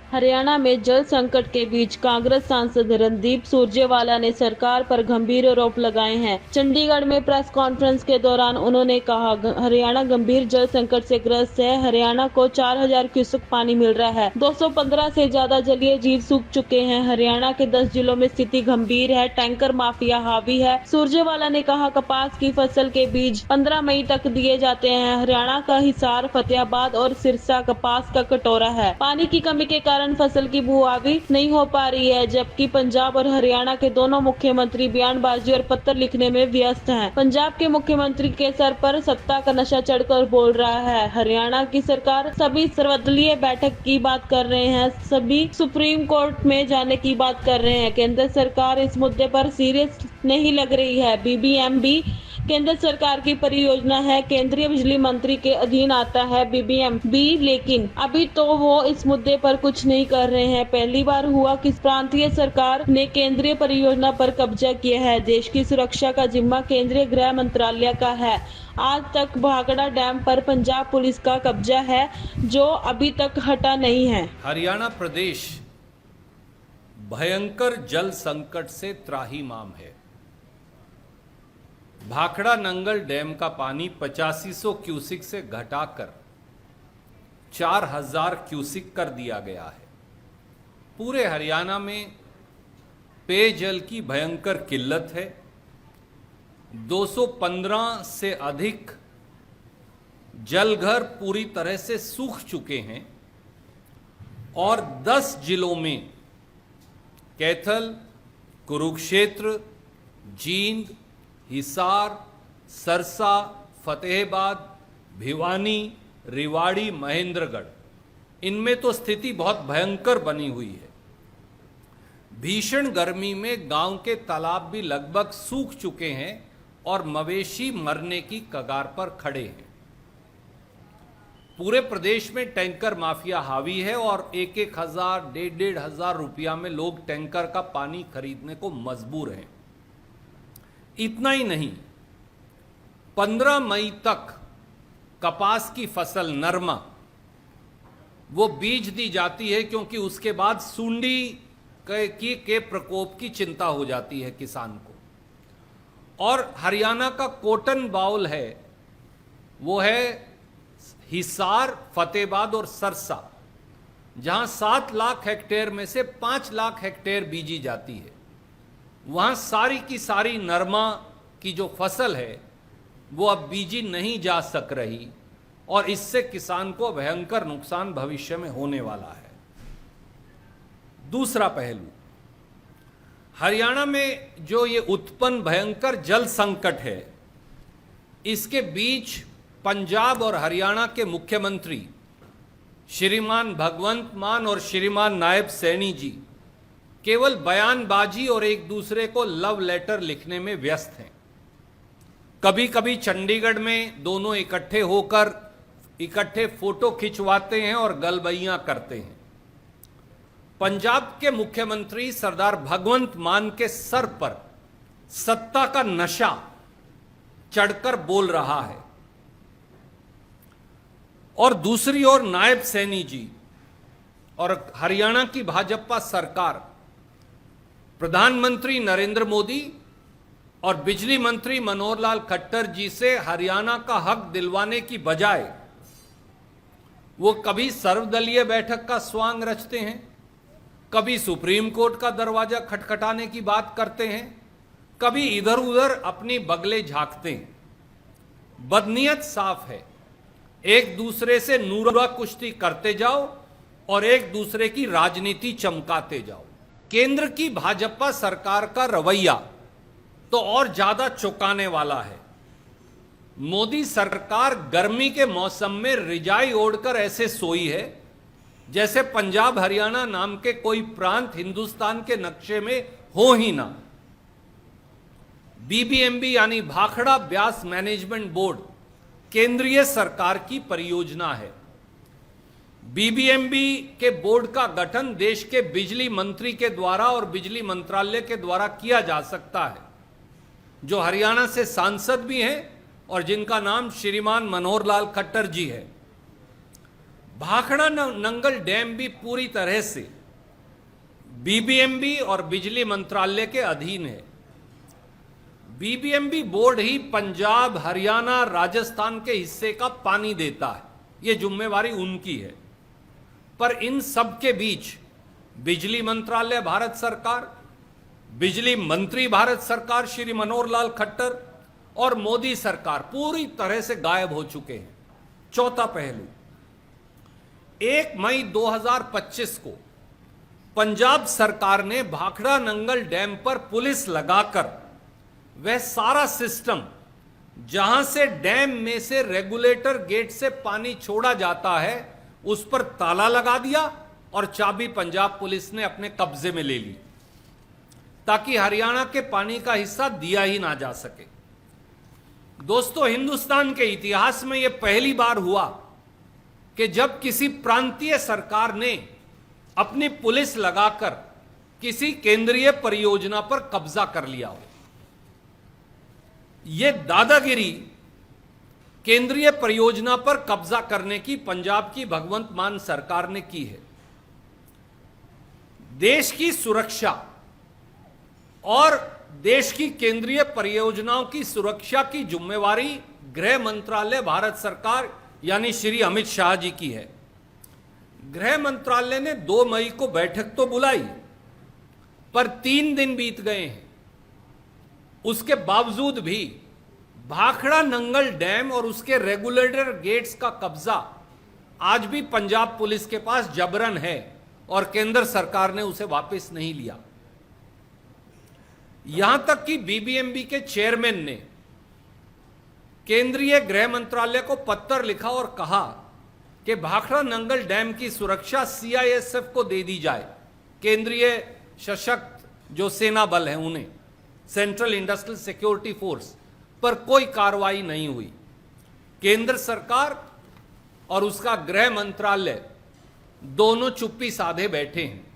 हरियाणा में जल संकट के बीच कांग्रेस सांसद रणदीप सुरजेवाला ने सरकार पर गंभीर आरोप लगाए हैं। चंडीगढ़ में प्रेस कॉन्फ्रेंस के दौरान उन्होंने कहा, हरियाणा गंभीर जल संकट से ग्रस्त है। हरियाणा को 4000 क्यूसेक पानी मिल रहा है। 215 से ज्यादा जलीय जीव सूख चुके हैं। हरियाणा के 10 जिलों में स्थिति गंभीर है। टैंकर माफिया हावी है। सुरजेवाला ने कहा, कपास की फसल के बीज 15 मई तक दिए जाते हैं। हरियाणा का हिसार, फतेहाबाद और सिरसा कपास का कटोरा है। पानी की कमी के कारण फसल की बुआई नहीं हो पा रही है, जबकि पंजाब और हरियाणा के दोनों मुख्यमंत्री बयानबाजी और पत्र लिखने में व्यस्त हैं। पंजाब के मुख्यमंत्री के सर पर सत्ता का नशा चढ़कर बोल रहा है। हरियाणा की सरकार सभी सर्वदलीय बैठक की बात कर रहे हैं, सभी सुप्रीम कोर्ट में जाने की बात कर रहे हैं। केंद्र सरकार इस मुद्दे पर सीरियस नहीं लग रही है। बीबीएमबी केंद्र सरकार की परियोजना है। केंद्रीय बिजली मंत्री के अधीन आता है बीबीएमबी, लेकिन अभी तो वो इस मुद्दे पर कुछ नहीं कर रहे हैं। पहली बार हुआ कि प्रांतीय सरकार ने केंद्रीय परियोजना पर कब्जा किया है। देश की सुरक्षा का जिम्मा केंद्रीय गृह मंत्रालय का है। आज तक भाखड़ा डैम पर पंजाब पुलिस का कब्जा है, जो अभी तक हटा नहीं है। हरियाणा प्रदेश भयंकर जल संकट से त्राहिमाम है। भाखड़ा नंगल डैम का पानी 8500 क्यूसिक से घटाकर 4000 क्यूसिक कर दिया गया है। पूरे हरियाणा में पेयजल की भयंकर किल्लत है। 215 से अधिक जलघर पूरी तरह से सूख चुके हैं और 10 जिलों में कैथल, कुरुक्षेत्र, जींद, हिसार, सरसा, फतेहाबाद, भिवानी, रेवाड़ी, महेंद्रगढ़, इनमें तो स्थिति बहुत भयंकर बनी हुई है। भीषण गर्मी में गांव के तालाब भी लगभग सूख चुके हैं और मवेशी मरने की कगार पर खड़े हैं। पूरे प्रदेश में टैंकर माफिया हावी है और 1,000, 1,500 रुपया में लोग टैंकर का पानी खरीदने को मजबूर हैं। इतना ही नहीं, 15 मई तक कपास की फसल नरमा वो बीज दी जाती है, क्योंकि उसके बाद सूंडी के प्रकोप की चिंता हो जाती है किसान को। और हरियाणा का कॉटन बाउल है, वो है हिसार, फतेहाबाद और सरसा, जहां 7 लाख हेक्टेयर में से 5 लाख हेक्टेयर बीजी जाती है। वहां सारी की सारी नरमा की जो फसल है वो अब बीजी नहीं जा सक रही और इससे किसान को भयंकर नुकसान भविष्य में होने वाला है। दूसरा पहलू, हरियाणा में जो ये उत्पन्न भयंकर जल संकट है, इसके बीच पंजाब और हरियाणा के मुख्यमंत्री श्रीमान भगवंत मान और श्रीमान नायब सैनी जी केवल बयानबाजी और एक दूसरे को लव लेटर लिखने में व्यस्त हैं। कभी कभी चंडीगढ़ में दोनों इकट्ठे होकर इकट्ठे फोटो खिंचवाते हैं और गलबैयां करते हैं। पंजाब के मुख्यमंत्री सरदार भगवंत मान के सर पर सत्ता का नशा चढ़कर बोल रहा है और दूसरी ओर नायब सैनी जी और हरियाणा की भाजपा सरकार प्रधानमंत्री नरेंद्र मोदी और बिजली मंत्री मनोहर लाल खट्टर जी से हरियाणा का हक दिलवाने की बजाय वो कभी सर्वदलीय बैठक का स्वांग रचते हैं, कभी सुप्रीम कोर्ट का दरवाजा खटखटाने की बात करते हैं, कभी इधर उधर अपनी बगले झांकते हैं। बदनीयत साफ है, एक दूसरे से नूरा कुश्ती करते जाओ और एक दूसरे की राजनीति चमकाते जाओ। केंद्र की भाजपा सरकार का रवैया तो और ज्यादा चौंकाने वाला है। मोदी सरकार गर्मी के मौसम में रिजाई ओढ़कर ऐसे सोई है जैसे पंजाब हरियाणा नाम के कोई प्रांत हिंदुस्तान के नक्शे में हो ही ना। बीबीएमबी यानी भाखड़ा ब्यास मैनेजमेंट बोर्ड केंद्रीय सरकार की परियोजना है। बीबीएमबी के बोर्ड का गठन देश के बिजली मंत्री के द्वारा और बिजली मंत्रालय के द्वारा किया जा सकता है, जो हरियाणा से सांसद भी हैं और जिनका नाम श्रीमान मनोहर लाल खट्टर जी है। भाखड़ा नंगल डैम भी पूरी तरह से बीबीएमबी और बिजली मंत्रालय के अधीन है। बीबीएमबी बोर्ड ही पंजाब, हरियाणा, राजस्थान के हिस्से का पानी देता है, यह जिम्मेवारी उनकी है। पर इन सब के बीच बिजली मंत्रालय भारत सरकार, बिजली मंत्री भारत सरकार श्री मनोहर लाल खट्टर और मोदी सरकार पूरी तरह से गायब हो चुके हैं। चौथा पहलू, 1 मई 2025 को पंजाब सरकार ने भाखड़ा नंगल डैम पर पुलिस लगाकर वह सारा सिस्टम जहां से डैम में से रेगुलेटर गेट से पानी छोड़ा जाता है उस पर ताला लगा दिया और चाबी पंजाब पुलिस ने अपने कब्जे में ले ली, ताकि हरियाणा के पानी का हिस्सा दिया ही ना जा सके। दोस्तों, हिंदुस्तान के इतिहास में यह पहली बार हुआ कि जब किसी प्रांतीय सरकार ने अपनी पुलिस लगाकर किसी केंद्रीय परियोजना पर कब्जा कर लिया हो। यह दादागिरी केंद्रीय परियोजना पर कब्जा करने की पंजाब की भगवंत मान सरकार ने की है। देश की सुरक्षा और देश की केंद्रीय परियोजनाओं की सुरक्षा की जिम्मेवारी गृह मंत्रालय भारत सरकार यानी श्री अमित शाह जी की है। गृह मंत्रालय ने 2 मई को बैठक तो बुलाई, पर 3 दिन बीत गए हैं। उसके बावजूद भी भाखड़ा नंगल डैम और उसके रेगुलेटर गेट्स का कब्जा आज भी पंजाब पुलिस के पास जबरन है और केंद्र सरकार ने उसे वापस नहीं लिया। यहां तक कि बीबीएमबी के चेयरमैन ने केंद्रीय गृह मंत्रालय को पत्र लिखा और कहा कि भाखड़ा नंगल डैम की सुरक्षा सीआईएसएफ को दे दी जाए, केंद्रीय सशक्त जो सेना बल है उन्हें, सेंट्रल इंडस्ट्रियल सिक्योरिटी फोर्स। पर कोई कार्रवाई नहीं हुई। केंद्र सरकार और उसका गृह मंत्रालय दोनों चुप्पी साधे बैठे हैं।